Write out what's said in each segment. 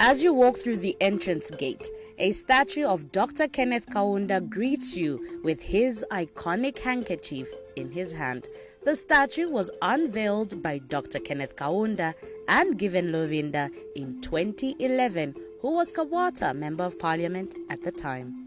As you walk through the entrance gate, a statue of Dr. Kenneth Kaunda greets you with his iconic handkerchief in his hand. The statue was unveiled by Dr. Kenneth Kaunda and given Lovinda in 2011, who was Kawata Member of Parliament at the time.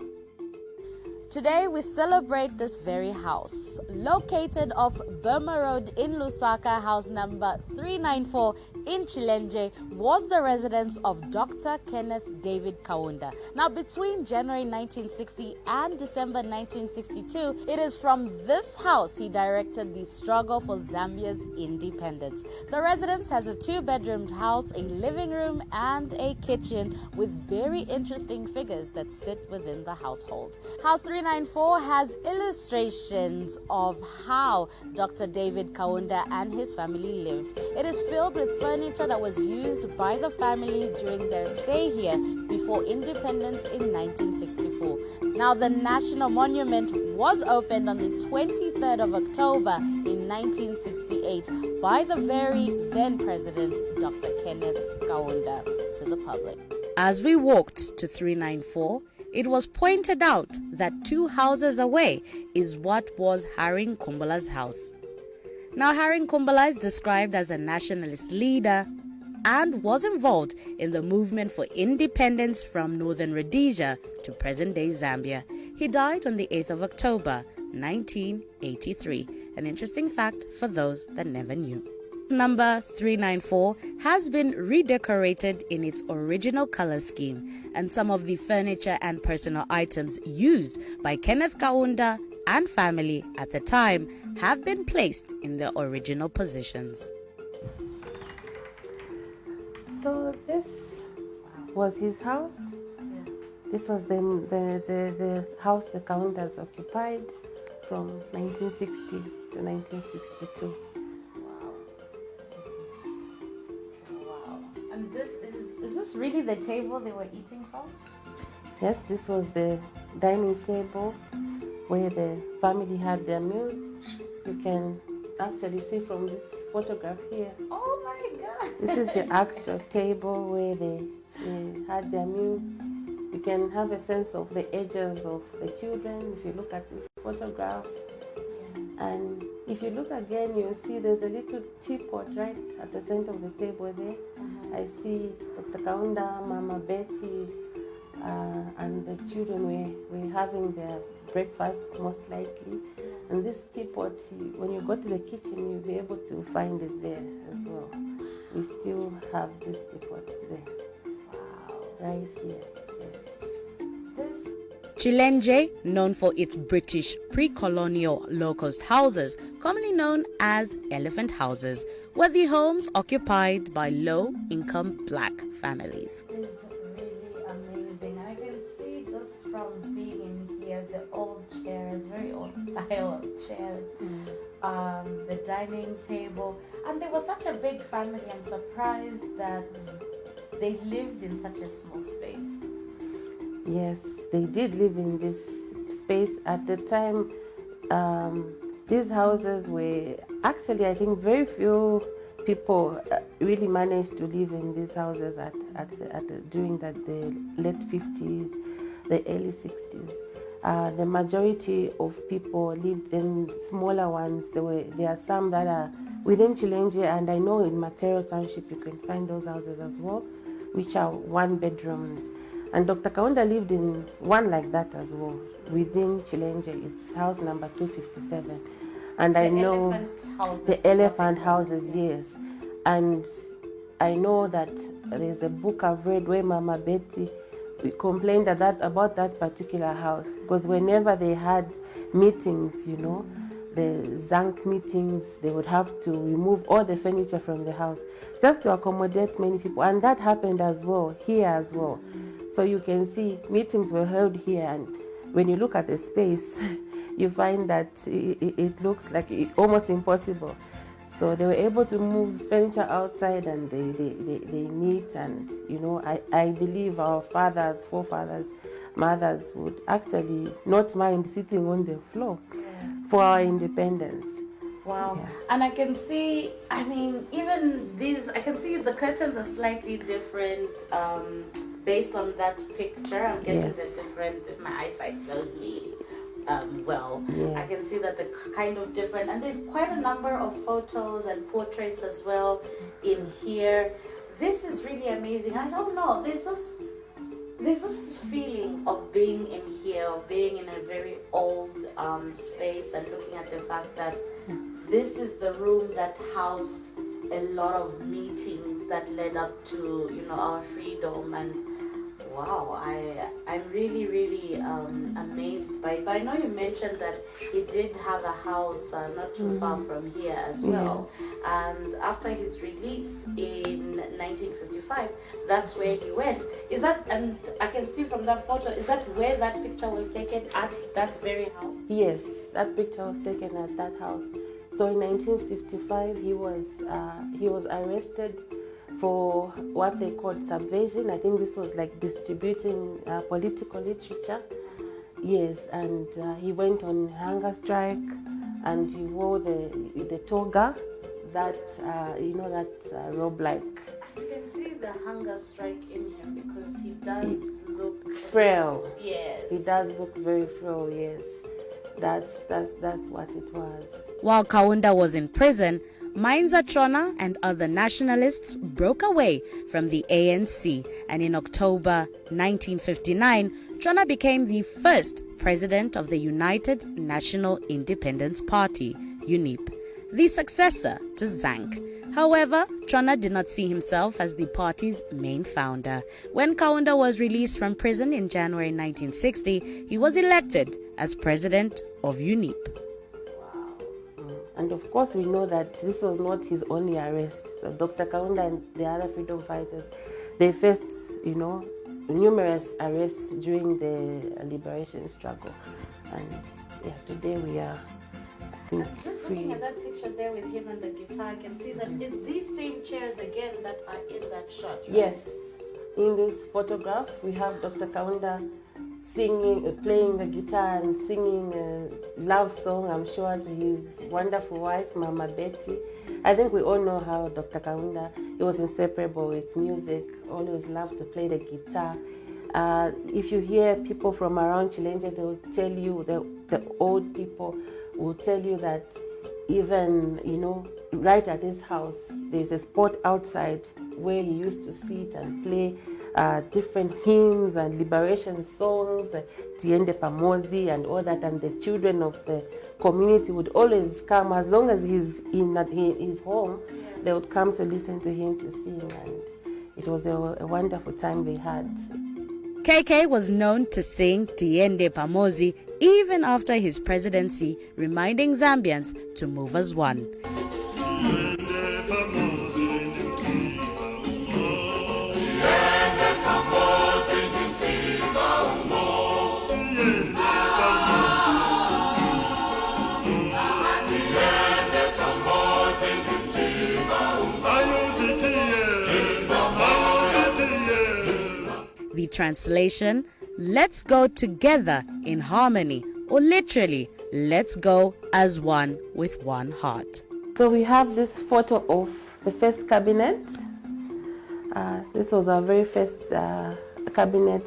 Today we celebrate this very house, located off Burma Road in Lusaka. House number 394 in Chilenje was the residence of Dr. Kenneth David Kaunda. Now, between January 1960 and December 1962, it is from this house he directed the struggle for Zambia's independence. The residence has a 2-bedroomed house, a living room and a kitchen with very interesting figures that sit within the household. House 394 has illustrations of how Dr. David Kaunda and his family lived. It is filled with furniture that was used by the family during their stay here before independence in 1964. Now, the National Monument was opened on the 23rd of October in 1968 by the very then President, Dr. Kenneth Kaunda, to the public. As we walked to 394, it was pointed out that 2 houses away is what was Harry Nkumbula's house. Now, Harry Nkumbula is described as a nationalist leader and was involved in the movement for independence from northern Rhodesia to present-day Zambia. He died on the 8th of October, 1983. An interesting fact for those that never knew. Number 394 has been redecorated in its original color scheme, and some of the furniture and personal items used by Kenneth Kaunda and family at the time have been placed in their original positions. So this was his house. This was the house the Kaundas occupied from 1960 to 1962. And is this really the table they were eating from? Yes, this was the dining table where the family had their meals. You can actually see from this photograph here. Oh my God! This is the actual table where they had their meals. You can have a sense of the ages of the children if you look at this photograph. And if you look again, you'll see there's a little teapot right at the center of the table there. I see Dr. Kaunda, Mama Betty, and the children were having their breakfast most likely. And this teapot, when you go to the kitchen, you'll be able to find it there as well. We still have this teapot there. Wow. Right here. Chilenje, known for its British pre-colonial low-cost houses, commonly known as elephant houses, were the homes occupied by low-income black families. It's really amazing. I can see just from being in here, the old chairs, very old style of chairs, the dining table, and they were such a big family. I'm surprised that they lived in such a small space. Yes, they did live in this space. At the time, these houses were actually, I think, very few people really managed to live in these houses during the late 50s, the early 60s. The majority of people lived in smaller ones. There are some that are within Chilenje, and I know in Matero Township you can find those houses as well, which are 1-bedroom. And Dr. Kaunda lived in one like that as well, within Chilenje. It's house number 257. And I know the elephant houses, yes. And I know that there's a book I've read where Mama Betty complained about that particular house, because whenever they had meetings, the Zank meetings, they would have to remove all the furniture from the house just to accommodate many people. And that happened as well, here as well. So you can see meetings were held here, and when you look at the space, you find that it looks like almost impossible. So they were able to move furniture outside, and they meet, and I believe our fathers, forefathers, mothers would actually not mind sitting on the floor for our independence. Wow. Yeah. And I can see, I mean, even these, I can see the curtains are slightly different based on that picture. I'm guessing Yes. they're different if my eyesight serves me well. Yeah. I can see that they're kind of different. And there's quite a number of photos and portraits as well in here. This is really amazing. I don't know, there's just this feeling of being in here, of being in a very old space, and looking at the fact that this is the room that housed a lot of meetings that led up to, you know, our freedom. And wow, I'm really amazed by it. But I know you mentioned that he did have a house not too far from here as well. And after his release in 1955, that's where he went. Is that, and I can see from that photo, is that where that picture was taken, at that very house? Yes, that picture was taken at that house. So in 1955, he was arrested for what they called subversion. I think this was like distributing political literature. Yes, and he went on hunger strike, and he wore the toga, that that robe-like. You can see the hunger strike in him because he does look frail. Yes. He does look very frail. Yes, that's what it was. While Kaunda was in prison, Mainza Chona and other nationalists broke away from the ANC, and in October 1959, Chona became the first president of the United National Independence Party, UNIP, the successor to Zank. However, Chona did not see himself as the party's main founder. When Kaunda was released from prison in January 1960, he was elected as president of UNIP. And of course, we know that this was not his only arrest. So Dr. Kaunda and the other freedom fighters, they faced, numerous arrests during the liberation struggle. And yeah, today we are, I think, just free. looking at that picture there with him and the guitar, I can see that it's these same chairs again that are in that shot. Right? Yes. In this photograph, we have Dr. Kaunda singing, playing the guitar and singing a love song, I'm sure, to his wonderful wife, Mama Betty. I think we all know how Dr. Kaunda, he was inseparable with music, always loved to play the guitar. If you hear people from around Chilenje, they will tell you, the old people will tell you that even, right at his house, there's a spot outside where he used to sit and play different hymns and liberation songs, Tiende Pamozi and all that, and the children of the community would always come, as long as he's in his home, they would come to listen to him to sing, and it was a wonderful time they had. KK was known to sing Tiende Pamozi even after his presidency, reminding Zambians to move as one. The translation, let's go together in harmony, or literally, let's go as one with one heart. So we have this photo of the first cabinet. This was our very first cabinet,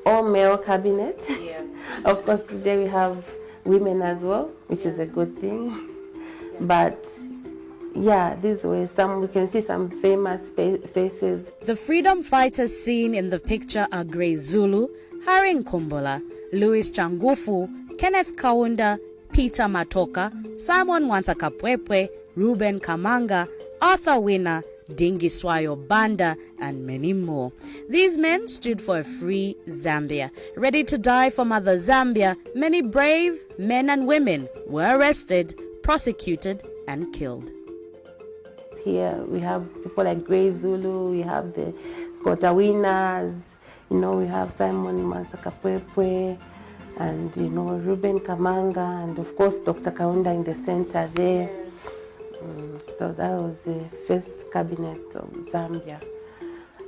all male cabinet. Yeah. Of course, today we have women as well, which is a good thing. Yeah. But yeah, these were we can see some famous faces. The freedom fighters seen in the picture are Grey Zulu, Harry Nkumbola, Louis Changufu, Kenneth Kaunda, Peter Matoka, Simon Wantakapwepwe, Ruben Kamanga, Arthur Winner, Dingiswayo Banda, and many more. These men stood for a free Zambia. Ready to die for Mother Zambia, many brave men and women were arrested, prosecuted, and killed. Here we have people like Grey Zulu, we have the Scotta Winners, we have Simon Wantakapwepwe, and Ruben Kamanga, and of course Dr. Kaunda in the center there. So that was the first cabinet of Zambia.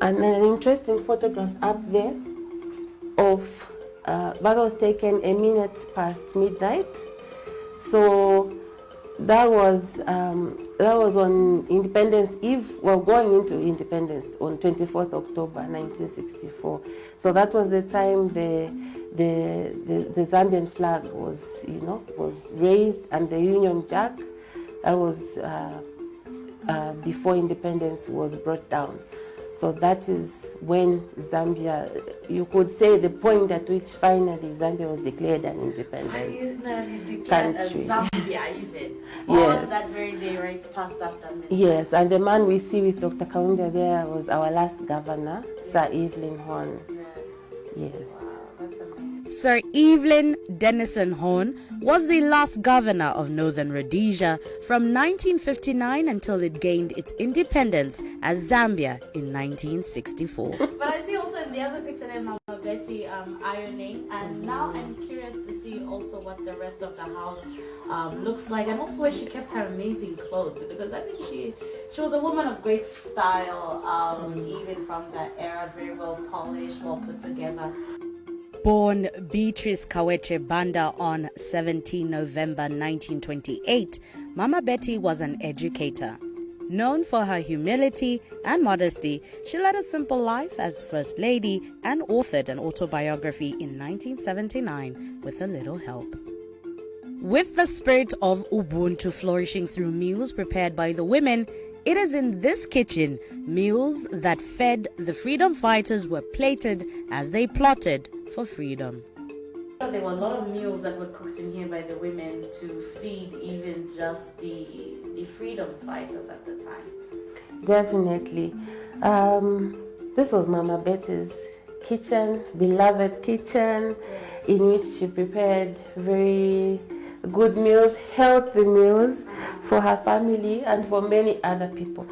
And an interesting photograph up there of that was taken a minute past midnight. So That was on Independence Eve. Well, going into Independence on 24th October 1964. So that was the time the Zambian flag was raised, and the Union Jack. That was before independence was brought down. So that is when Zambia, you could say, the point at which finally Zambia was declared an independent country. Zambia even. Yes. On that very day, right past after midnight. Yes, and the man we see with Dr. Kaunda there was our last governor, Sir Evelyn Horn. Yes. Sir Evelyn Denison Horn was the last governor of Northern Rhodesia from 1959 until it gained its independence as Zambia in 1964. But I see also in the other picture there Mama Betty ironing, and now I'm curious to see also what the rest of the house looks like, and also where she kept her amazing clothes, because I think she was a woman of great style, even from that era, very well polished, well put together. Born Beatrice Kaweche Banda on 17 November 1928, Mama Betty was an educator. Known for her humility and modesty, she led a simple life as First Lady and authored an autobiography in 1979 with a little help. With the spirit of Ubuntu flourishing through meals prepared by the women, it is in this kitchen meals that fed the freedom fighters were plated as they plotted for freedom. There were a lot of meals that were cooked in here by the women to feed even just the freedom fighters at the time. Definitely. This was Mama Betty's kitchen, beloved kitchen, in which she prepared very good meals, healthy meals for her family and for many other people.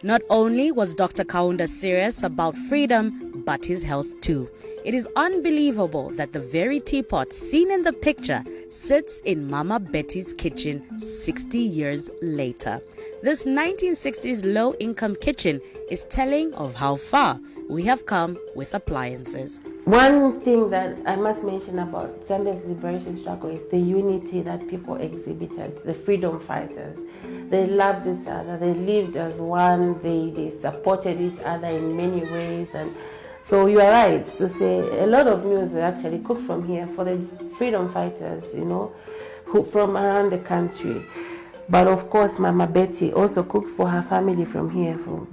Not only was Dr. Kaunda serious about freedom, but his health too. It is unbelievable that the very teapot seen in the picture sits in Mama Betty's kitchen 60 years later. This 1960s low-income kitchen is telling of how far we have come with appliances. One thing that I must mention about Zambia's liberation struggle is the unity that people exhibited, the freedom fighters. They loved each other, they lived as one, they supported each other in many ways. And so you are right to say a lot of meals were actually cooked from here for the freedom fighters, who from around the country. But of course, Mama Betty also cooked for her family from here, from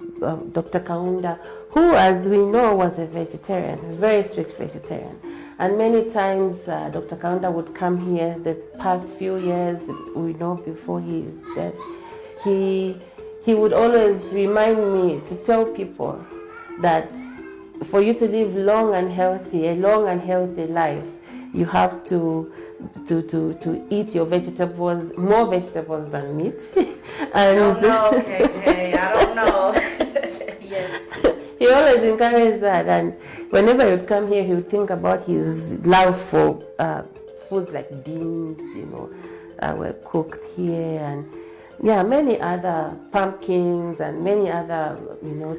Dr. Kaunda, who, as we know, was a vegetarian, a very strict vegetarian. And many times Dr. Kaunda would come here the past few years, we know before he is dead. He would always remind me to tell people that for you to live a long and healthy life, you have to eat your vegetables, more vegetables than meat. And Okay, I don't know. Yes. He always encouraged that, and whenever he would come here, he would think about his love for foods like beans, were cooked here, and many other pumpkins and many other,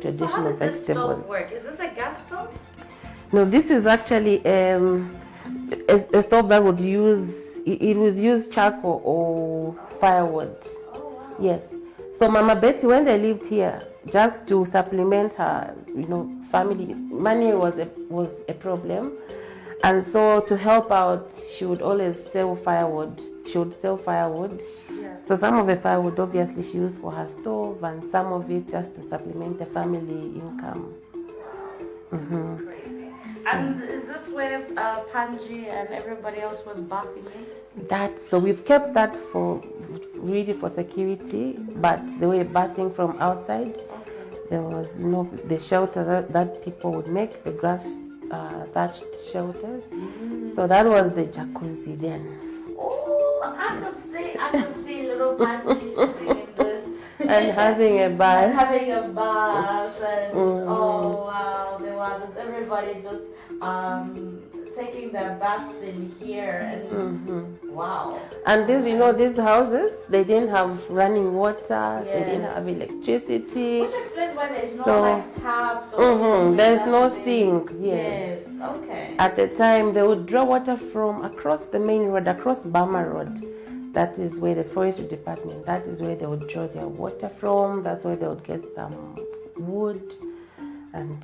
traditional So how did this vegetables. stove work? Is this a gas stove? No, this is actually a stove that would use charcoal or firewood. Oh, wow. Yes. So Mama Betty, when they lived here, just to supplement her, family, money was a problem, and so to help out, she would always sell firewood. She would sell firewood, So some of the firewood obviously she used for her stove, and some of it just to supplement the family income. This is crazy. And is this where Panji and everybody else was bathing in? So we've kept that for security, but they were bathing from outside. Okay. There was, the shelter that people would make, the grass thatched shelters. So that was the jacuzzi then. Oh, I could see little Panji sitting in this. And having a bath. And oh wow, there was just everybody just taking their baths in here, and wow. And these houses, they didn't have running water, they didn't have electricity. Which explains why there's no taps or there's no sink. Yes. Okay. At the time, they would draw water from across the main road, across Bama Road. That is where the forestry department, that is where they would draw their water from. That's where they would get some wood and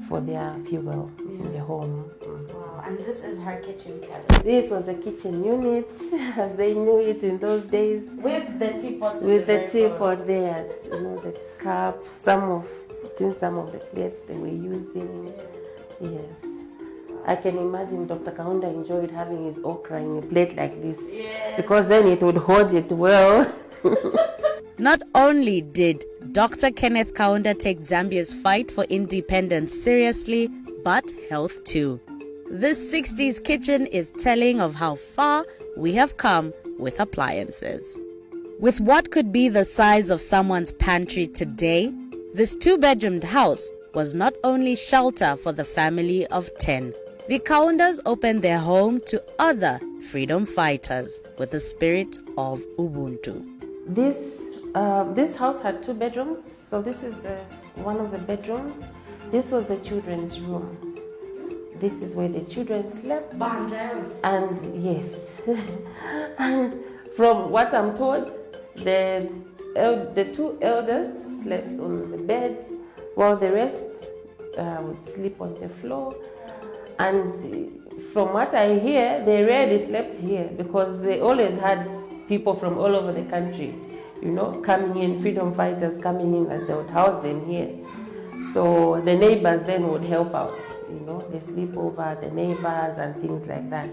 for their fuel in the home. Wow, and this is her kitchen cabinet. This was the kitchen unit, as they knew it in those days. With the teapot. With the teapot there, the cups, some of the plates they were using. Yes. I can imagine Dr. Kaunda enjoyed having his okra in a plate like this. Yes. Because then it would hold it well. Not only did Dr. Kenneth Kaunda take Zambia's fight for independence seriously, but health too. This 60s kitchen is telling of how far we have come with appliances. With what could be the size of someone's pantry today, this 2-bedroomed house was not only shelter for the family of 10. The Kaundas opened their home to other freedom fighters with the spirit of Ubuntu. This house had 2 bedrooms, so this is one of the bedrooms. This was the children's room. This is where the children slept. Banjos. And yes, and from what I'm told, the 2 elders slept on the bed, while the rest would sleep on the floor. And from what I hear, they rarely slept here because they always had people from all over the country, coming in, freedom fighters coming in, and they would house them here. So the neighbors then would help out, they sleep over, the neighbors and things like that.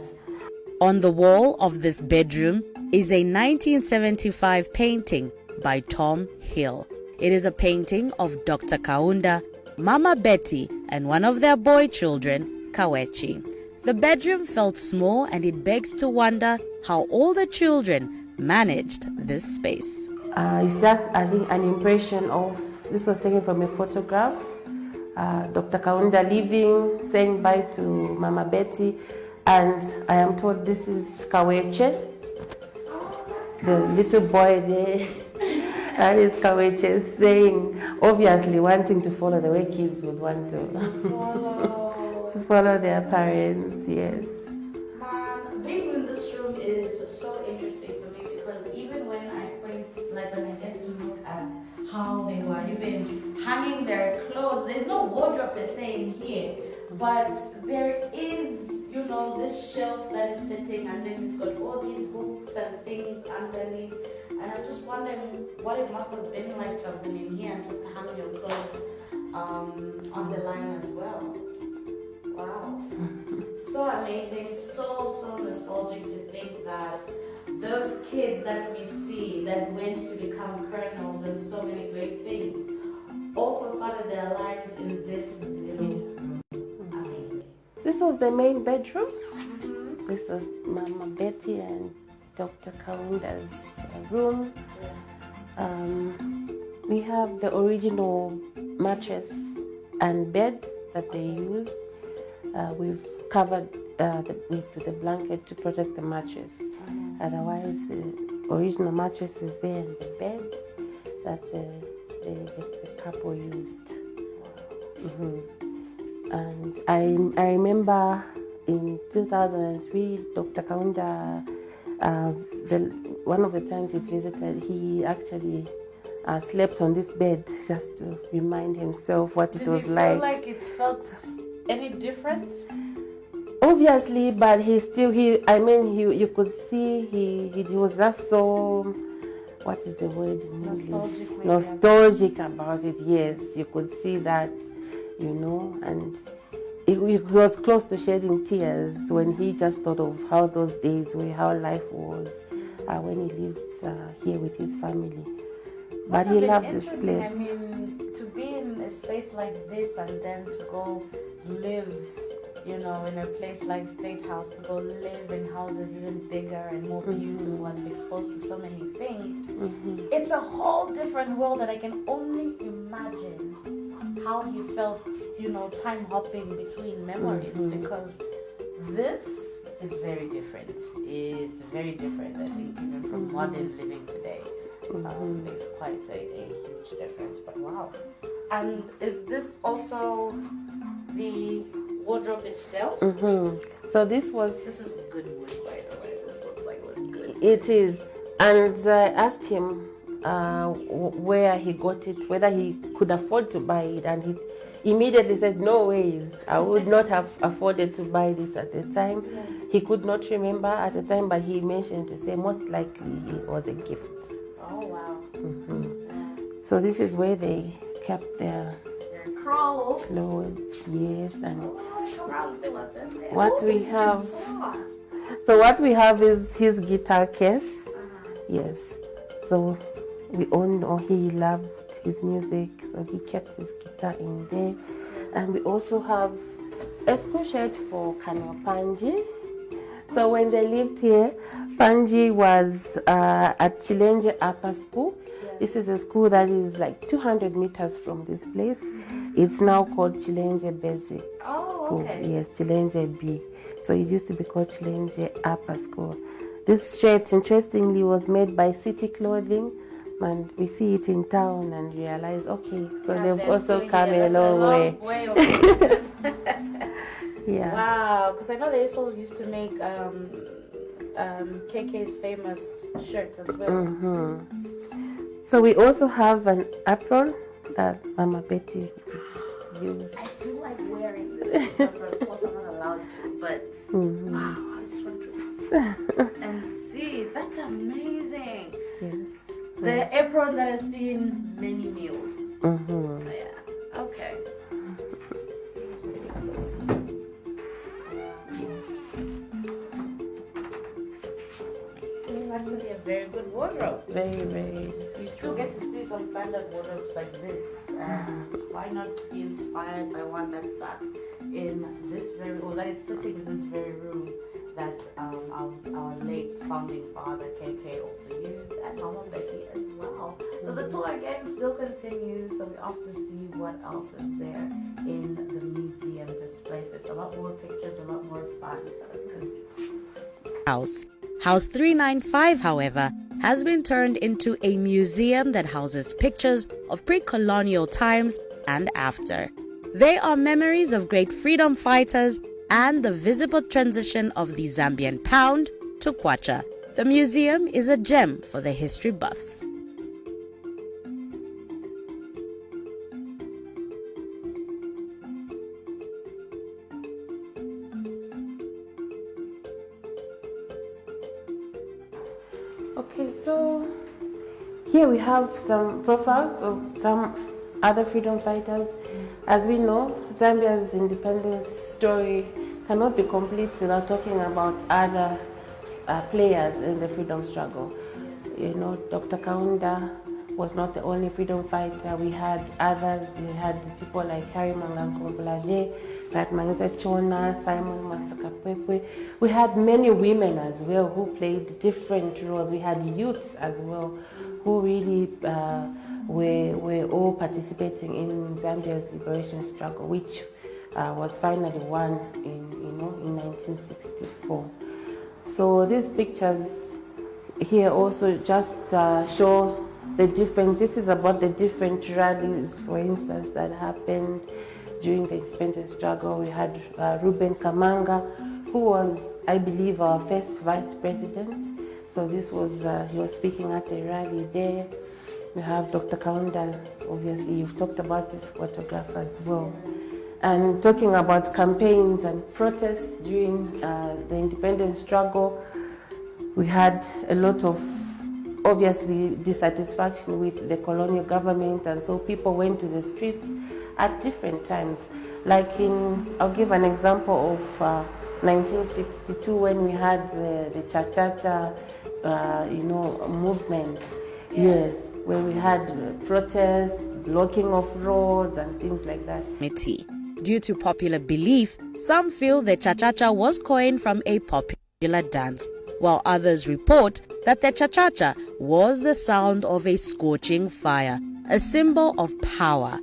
On the wall of this bedroom is a 1975 painting by Tom Hill. It is a painting of Dr. Kaunda, Mama Betty, and one of their boy children, Kawechi. The bedroom felt small, and it begs to wonder how all the children managed this space. It's just, I think, an impression of, this was taken from a photograph, Dr. Kaunda leaving, saying bye to Mama Betty, and I am told this is Kaweche, the little boy there. That is Kaweche saying, obviously wanting to follow the way kids would want to follow their parents, yes. Man, being in this room is so interesting for me because even when I get to look at how they were even hanging their clothes, there's no wardrobe per se in here, but there is, this shelf that is sitting, and then it's got all these books and things underneath. And I'm just wondering what it must have been like to have been in here and just hang your clothes on the line as well. Wow. So amazing, so nostalgic to think that those kids that we see that went to become colonels and so many great things also started their lives in this little room. Amazing. This was the main bedroom. This was Mama Betty and Dr. Kaunda's room. We have the original mattress and bed that they used. We've covered it with a blanket to protect the mattress. Otherwise, the original mattress is there in the bed that the couple used. And I remember in 2003, Dr. Kaunda, one of the times he visited, he actually slept on this bed just to remind himself what it was like. Did you feel like it felt any different? Obviously, but you could see he was just so what is the word in English? Nostalgic, Nostalgic about it. Yes, you could see that, and it was close to shedding tears when he just thought of how those days were, how life was when he lived here with his family. But he loved this place. I mean, to be in a space like this and then to go live, in a place like State House, to go live in houses even bigger and more beautiful and be exposed to so many things. It's a whole different world, and I can only imagine how he felt, time hopping between memories, because this is very different. It's very different, I think, even from modern living today. There's quite a huge difference, but wow. And is this also the wardrobe itself? So this is good wood, by the way. This looks like it was good. It is. And I asked him where he got it, whether he could afford to buy it, and he immediately said, no ways, I would not have afforded to buy this at the time. He could not remember at the time, but he mentioned to say most likely it was a gift. Oh, wow. So this is where they kept their clothes. Yes, and what we have. So what we have is his guitar case. Yes. So we all know he loved his music, so he kept his guitar in there. And we also have a school shirt for Panji. So when they lived here, Panji was at Chilenje Upper School. This is a school that is like 200 meters from this place. It's now called Chilenje Basic School. Okay. Yes, Chilenje B. So it used to be called Chilenje Upper School. This shirt, interestingly, was made by City Clothing, and we see it in town and realize, okay, so they've also come a long way. Of business. Yeah. Wow, because I know they also used to make KK's famous shirts as well. So we also have an apron that Mama Betty would use. I feel like wearing this, but of course I'm not allowed to. But wow, I just want to and see. That's amazing. Yes. The apron that has seen many meals. Yeah. Okay. Actually a very good wardrobe. Very, very. You still get to see some standard wardrobes like this. Why not be inspired by one that sat in this that is sitting in this very room that our late founding father KK also used, and Mama Betty as well. So the tour again still continues. So we have to see what else is there in the museum display. So it's a lot more pictures, a lot more fun. So it's good. House 395, however, has been turned into a museum that houses pictures of pre-colonial times and after. They are memories of great freedom fighters and the visible transition of the Zambian pound to kwacha. The museum is a gem for the history buffs. Okay, so here we have some profiles of some other freedom fighters. As we know, Zambia's independence story cannot be complete without talking about other players in the freedom struggle. Dr. Kaunda was not the only freedom fighter. We had others. We had people like Harry Mangankombulaje, we had Manisa Chona, Simon Masakapwepwe. We had many women as well who played different roles. We had youths as well who really were all participating in Zambia's liberation struggle, which was finally won in 1964. So these pictures here also just show the different. This is about the different rallies, for instance, that happened during the independence struggle. We had Ruben Kamanga, who was, I believe, our first vice president. So this was, he was speaking at a rally there. We have Dr. Kaunda, obviously, you've talked about this photograph as well. And talking about campaigns and protests during the independence struggle, we had a lot of obviously dissatisfaction with the colonial government, and so people went to the streets at different times. Like I'll give an example of 1962 when we had the Cha-Cha-Cha, movement. Yes, where we had protests, blocking of roads and things like that. Due to popular belief, some feel the Cha-Cha-Cha was coined from a popular dance, while others report that the Cha-Cha-Cha was the sound of a scorching fire, a symbol of power.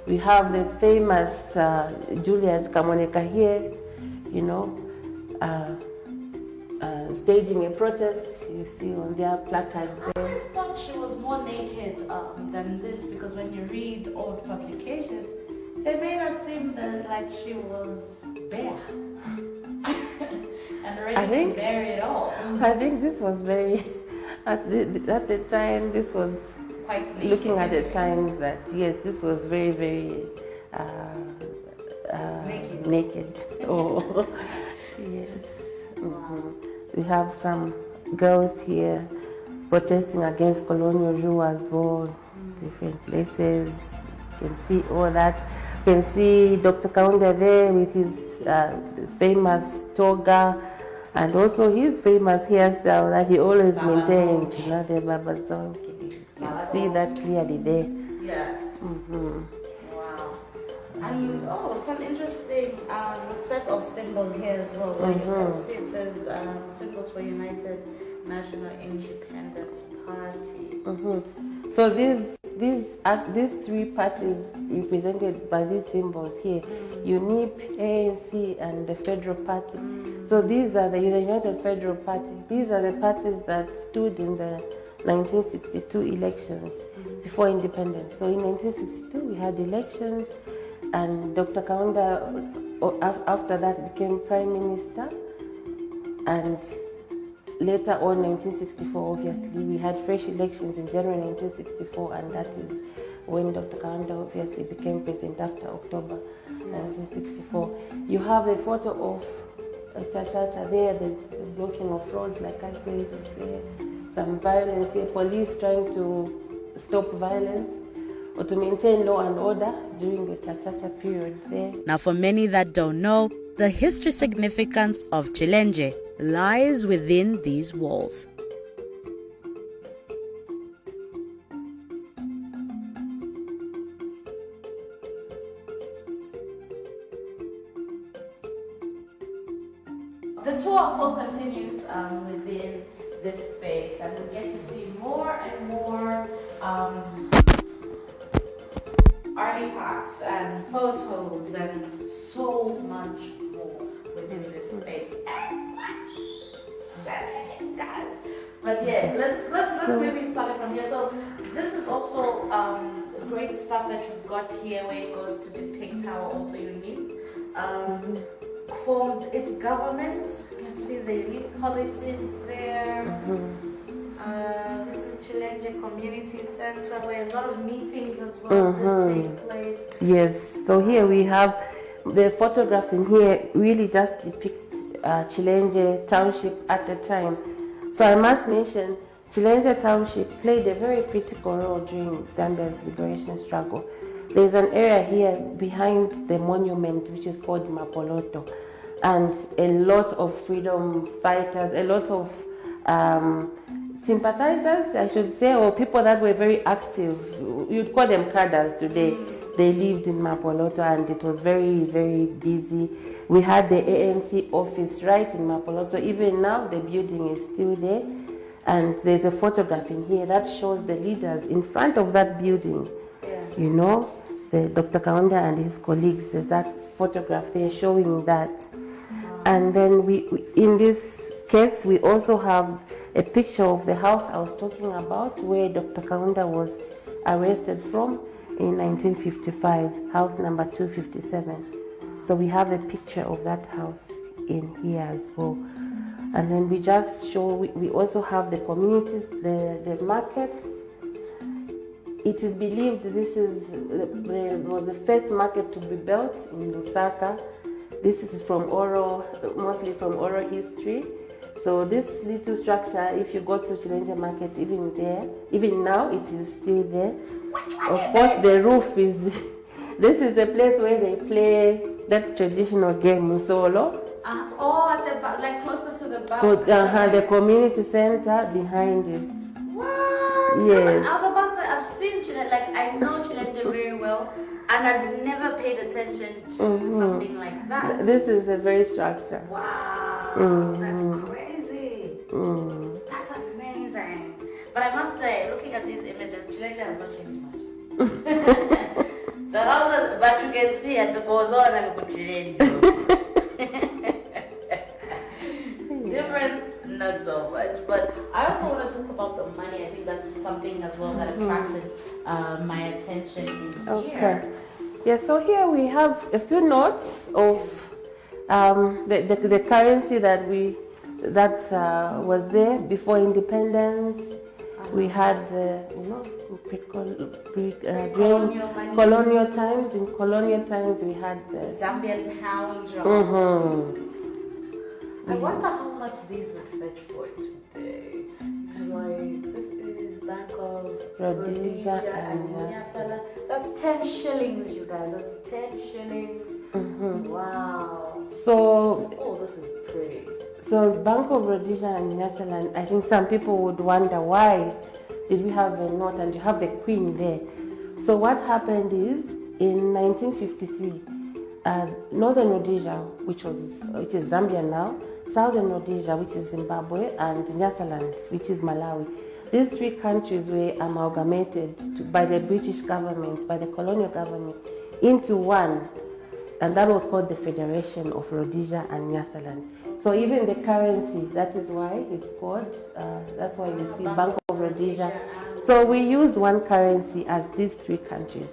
We have the famous Juliet Kamoneka here, staging a protest. You see on their placard there. I always thought she was more naked than this, because when you read old publications, they made her seem like she was bare and ready to bear it all. I think this was very, at the time, this was quite naked. Looking at the times that, yes, this was very, very naked. Oh, yes. Mm-hmm. We have some girls here protesting against colonial rule as well, different places. You can see all that. You can see Dr. Kaunda there with his famous toga, and also his famous hairstyle that he always maintained. The babazonki. You can see that clearly there. Yeah. Mm-hmm. Wow. And some interesting set of symbols here as well. Where you can see it says symbols for United National Independence Party. Mm-hmm. So these three parties represented by these symbols here, UNIP, ANC, and the Federal Party. So these are the United Federal Party. These are the parties that stood in the 1962 elections before independence. So in 1962 we had elections, and Dr. Kaunda after that became Prime Minister, and later on 1964 obviously we had fresh elections in January 1964, and that is when Dr. Kaunda obviously became president after October 1964. You have a photo of Cha-Cha-Cha there, the blocking of roads, like I said, there. Some violence here, police trying to stop violence or to maintain law and order during the Cha-Cha-Cha period there. Now, for many that don't know, the history significance of Chilenje lies within these walls. The tour, of course, continues within this space, and we get to see more and more artifacts and photos and so much more within this space. But yeah, let's maybe start it from here. So this is also great stuff that you've got here, where it goes to depict how also UNIP formed its government. You can see the UNIP policies there. This is Chilenje Community Center, where a lot of meetings as well take place. Yes, so here we have the photographs in here really just depict Chilenje Township at the time. So I must mention, Chilenje Township played a very critical role during Zambia's liberation struggle. There's an area here behind the monument which is called Mapoloto, and a lot of freedom fighters, a lot of sympathizers, I should say, or people that were very active. You'd call them cadres today. They lived in Mapoloto, and it was very, very busy. We had the ANC office right in Mapoloto. Even now, the building is still there. And there's a photograph in here that shows the leaders in front of that building. You know, Dr. Kaunda and his colleagues. There's that photograph there showing that. And then we in this case, we also have a picture of the house I was talking about, where Dr. Kaunda was arrested from in 1955, house number 257. So we have a picture of that house in here as well. And then we just show, we also have the communities, the market, It is believed this was the first market to be built in Lusaka. This is mostly from oral history. So this little structure, if you go to Chilenje market, even now it is still there. Of course, the roof is. This is the place where they play that traditional game, solo. At the back, like closer to the back. The community center behind it. What? Yes. I was about to say, I've seen Chilenje, like I know Chilenje very well, and I've never paid attention to something like that. This is the very structure. Wow, that's crazy. That's amazing. But I must say, looking at these images, Chilenje has not changed much. The houses, but you can see it goes on and go Chilenje. Difference, not so much. But I also want to talk about the money. I think that's something as well that attracted my attention in here. Yeah, so here we have a few notes of the currency that was there before independence. We had colonial times. In colonial times, we had the Zambian pound. I wonder how much these would fetch for today. Like, this is Bank of Rhodesia and Nyasala. That's 10 shillings, you guys. That's 10 shillings. Wow. So, this is pretty. So Bank of Rhodesia and Nyasaland, I think some people would wonder why did we have a note and you have the queen there. So what happened is in 1953, Northern Rhodesia, which is Zambia now, Southern Rhodesia, which is Zimbabwe, and Nyasaland, which is Malawi. These three countries were amalgamated by the British government, by the colonial government, into one, and that was called the Federation of Rhodesia and Nyasaland. So even the currency, that is why it's called, that's why you see Bank of Rhodesia. So we used one currency as these three countries.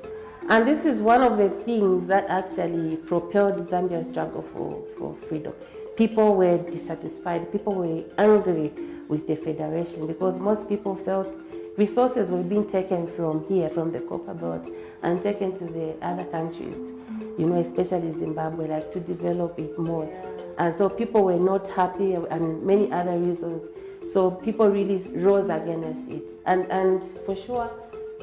And this is one of the things that actually propelled Zambia's struggle for freedom. People were dissatisfied, people were angry with the federation because most people felt resources were being taken from here, from the copper belt, and taken to the other countries, especially Zimbabwe, like to develop it more. And so people were not happy and many other reasons. So people really rose against it. And for sure,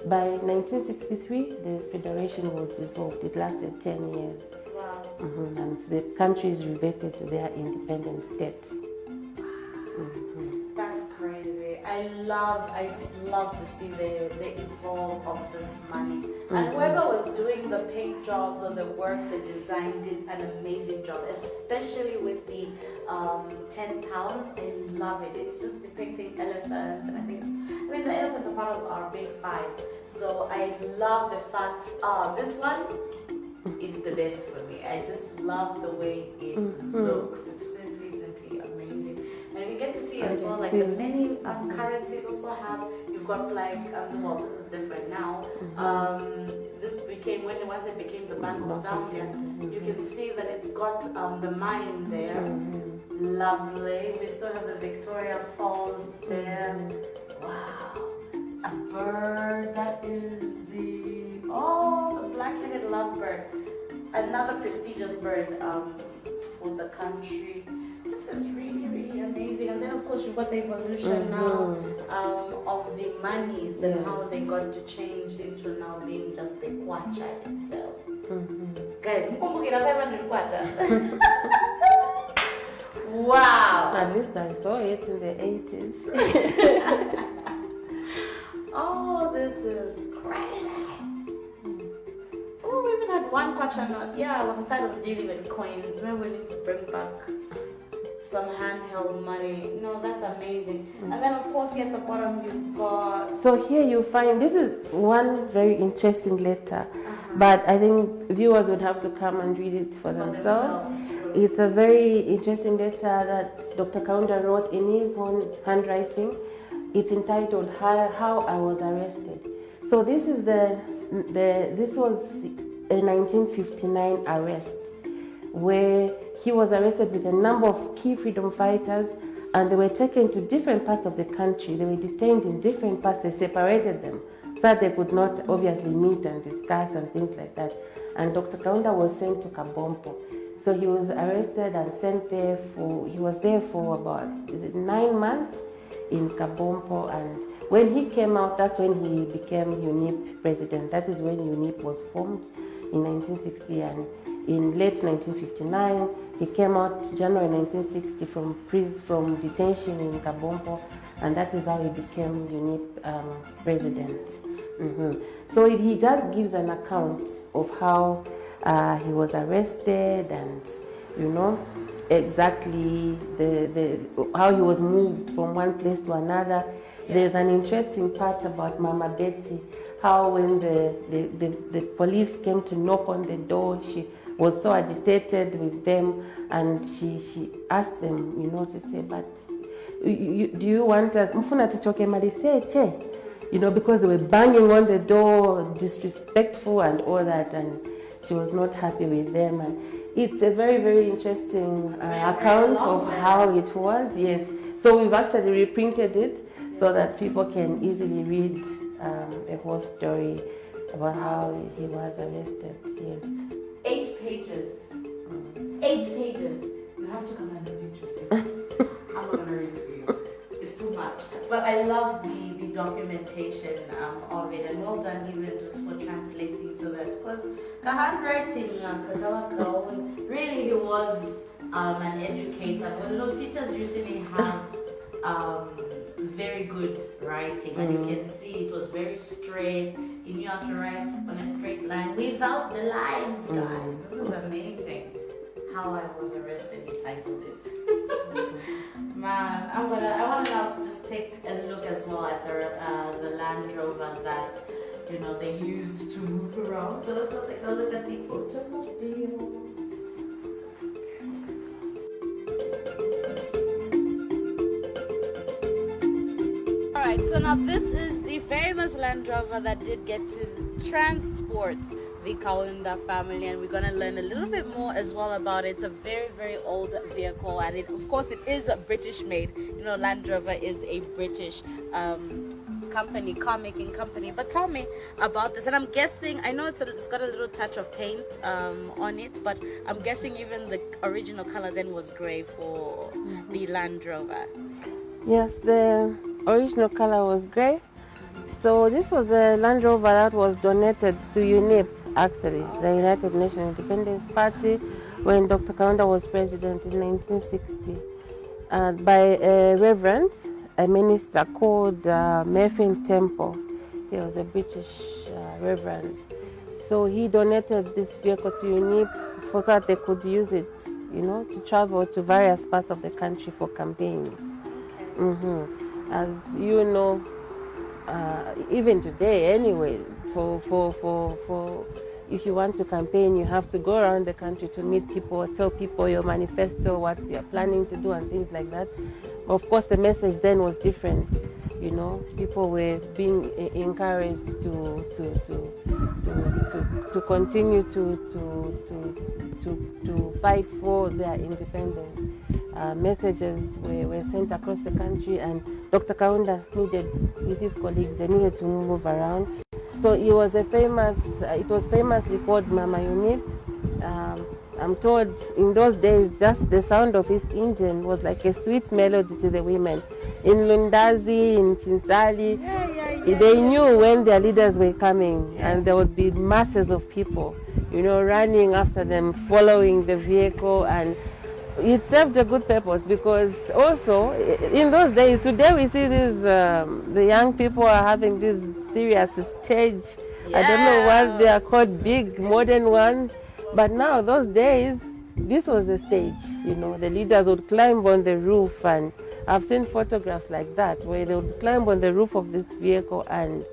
by 1963, the federation was dissolved. It lasted 10 years. Wow. And the countries reverted to their independent states. That's crazy. I just love to see the evolve of this money. And whoever was doing the paint jobs or the work, the design did an amazing job, especially with the 10 pounds. I love it. It's just depicting elephants, and the elephants are part of our big five. So I love the fact, this one is the best for me. I just love the way it looks. It's simply amazing. And we get to see as well, like the many currencies also have, you've got like, this is different now. This became, once it became the Bank of Zambia, you can see that it's got the mine there. Lovely. We still have the Victoria Falls there. Wow. A bird, that is the black-headed lovebird. Another prestigious bird for the country. This is really, really amazing. And then of course you've got the evolution now of the monies and how they got to change into now being just the kwacha itself. Guys, mkumbukira 500 kwacha. Wow. At least I saw it in the 80s. Oh, this is crazy. Oh, we even had one kwacha note. Yeah, I'm tired of dealing with coins. Maybe we need to bring back some handheld money. No, that's amazing. And then of course here at the bottom you've got... So here you find, this is one very interesting letter, but I think viewers would have to come and read it for themselves. It's a very interesting letter that Dr. Kaunda wrote in his own handwriting. It's entitled How I Was Arrested. So this is this was a 1959 arrest where he was arrested with a number of key freedom fighters, and they were taken to different parts of the country. They were detained in different parts. They separated them so that they could not obviously meet and discuss and things like that. And Dr. Kaunda was sent to Kabompo. So he was arrested and sent there he was there for about, 9 months in Kabompo. And when he came out, that's when he became UNIP president. That is when UNIP was formed in 1960. And in late 1959, he came out January 1960 from detention in Kabompo, and that is how he became UNIP president. So he just gives an account of how he was arrested and, exactly how he was moved from one place to another. There's an interesting part about Mama Betty, how when the police came to knock on the door, she was so agitated with them, and she asked them, to say, but do you want us, because they were banging on the door, disrespectful and all that, and she was not happy with them. And it's a very, very interesting account of how it was, yes. So we've actually reprinted it so that people can easily read a whole story about how he was arrested, yes. 8 pages. 8 pages. You have to come and read it yourself. I'm not going to read it for you. It's too much. But I love the documentation of it, and well done even just for translating so that, because the handwriting, really he was an educator. Teachers usually have very good writing, and you can see it was very straight. He knew how to write on a straight line without the lines, guys. This is amazing. How I Was Arrested, he titled it. Man, I want to now just take a look as well at the Land Rover that they used to move around. So let's go take a look at the automobile. Alright, so now this is the famous Land Rover that did get to transport the Kaunda family, and we're going to learn a little bit more as well about it. It's a very, very old vehicle, and of course it is a British made. Land Rover is a British company, car making company. But tell me about this, and I'm guessing, I know it's got a little touch of paint on it, but I'm guessing even the original color then was grey for the Land Rover. Yes, the original color was grey. So this was a Land Rover that was donated to UNIP, actually, the United Nations Independence Party, when Dr. Kaunda was president in 1960, by a reverend, a minister called Murphy Temple. He was a British reverend. So he donated this vehicle to UNIP so that they could use it, to travel to various parts of the country for campaigns. As you know, even today anyway, for if you want to campaign, you have to go around the country to meet people, tell people your manifesto, what you're planning to do and things like that. Of course, the message then was different. People were being encouraged to continue to fight for their independence. Messages were sent across the country, and Dr. Kaunda with his colleagues, they needed to move around. So it was famously called Mama Unit. I'm told in those days, just the sound of his engine was like a sweet melody to the women. In Lundazi, in Chinsali, they knew when their leaders were coming, and there would be masses of people, running after them, following the vehicle, and it served a good purpose, because also in those days, today we see these, the young people are having this serious stage. I don't know what they are called, big modern ones. But now, those days, this was the stage. The leaders would climb on the roof, and I've seen photographs like that, where they would climb on the roof of this vehicle, and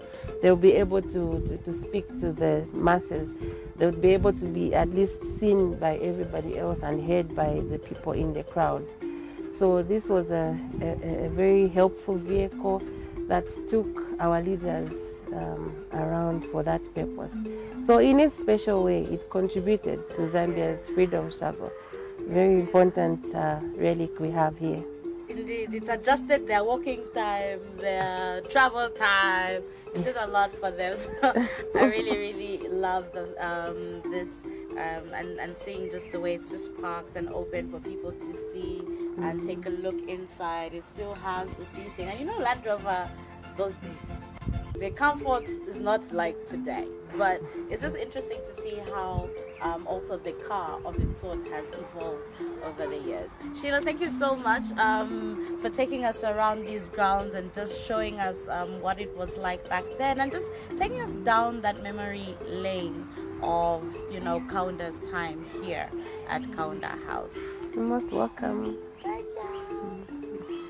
they'll be able to speak to the masses. They would be able to be at least seen by everybody else and heard by the people in the crowd. So this was a very helpful vehicle that took our leaders around for that purpose. So in its special way, it contributed to Zambia's freedom struggle. Very important relic we have here. Indeed, it's adjusted their walking time, their travel time, did a lot for them. So I really love this and seeing just the way it's just parked and open for people to see and take a look inside. It still has the seating, and Land Rover those days, the comfort is not like today, but it's just interesting to see how also the car of its sort has evolved over the years. Sheila, thank you so much for taking us around these grounds and just showing us what it was like back then, and just taking us down that memory lane of Kaunda's time here at Kaunda House. You're most welcome. Thank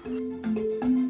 you.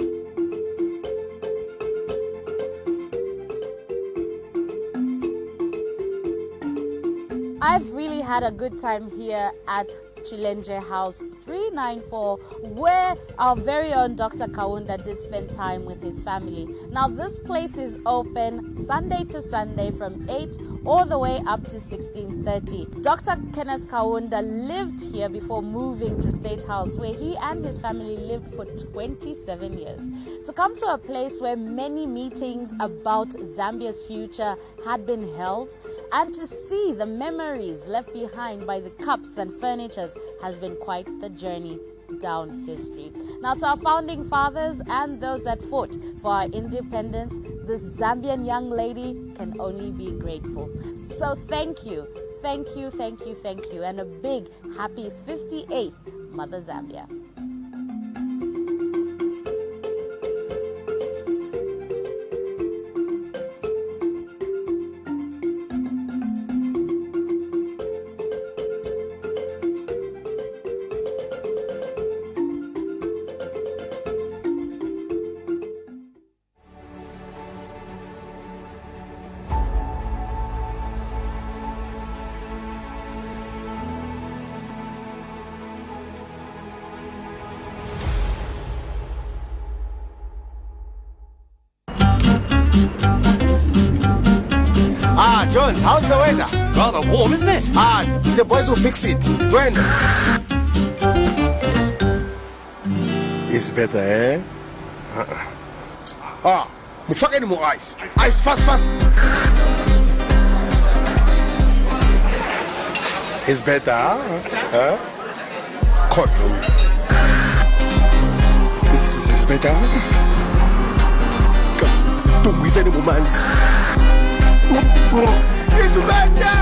I've really had a good time here at Chilenje House 394, where our very own Dr. Kaunda did spend time with his family. Now, this place is open Sunday to Sunday from 8 all the way up to 16:30. Dr. Kenneth Kaunda lived here before moving to State House, where he and his family lived for 27 years. To come to a place where many meetings about Zambia's future had been held, and to see the memories left behind by the cups and furnitures has been quite the journey down history. Now, to our founding fathers and those that fought for our independence, this Zambian young lady can only be grateful. So thank you, and a big happy 58th Mother Zambia. Jones, how's the weather? Rather warm, isn't it? The boys will fix it. Join. It's better, eh? Mufake any more ice. Ice, fast. It's better, huh? Cotton. This is better. Don't waste any moments. It's better!